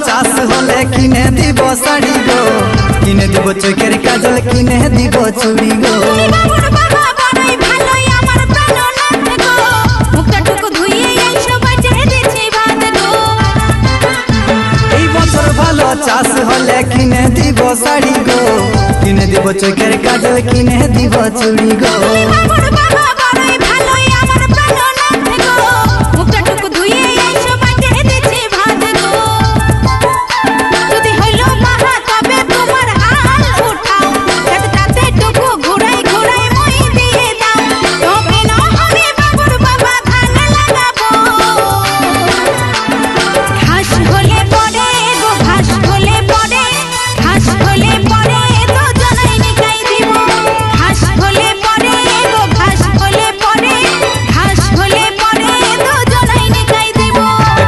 চাষ হলে কিনে দিব শাড়ি গো, কিনে দিব চোখের কাজল, কিনে দিব চুড়ি গো। এই বছর ভালো চাষ হলে কিনে দিব শাড়ি গো, কিনে দিব চোখের কাজল, কিনে দিব চুড়ি গো।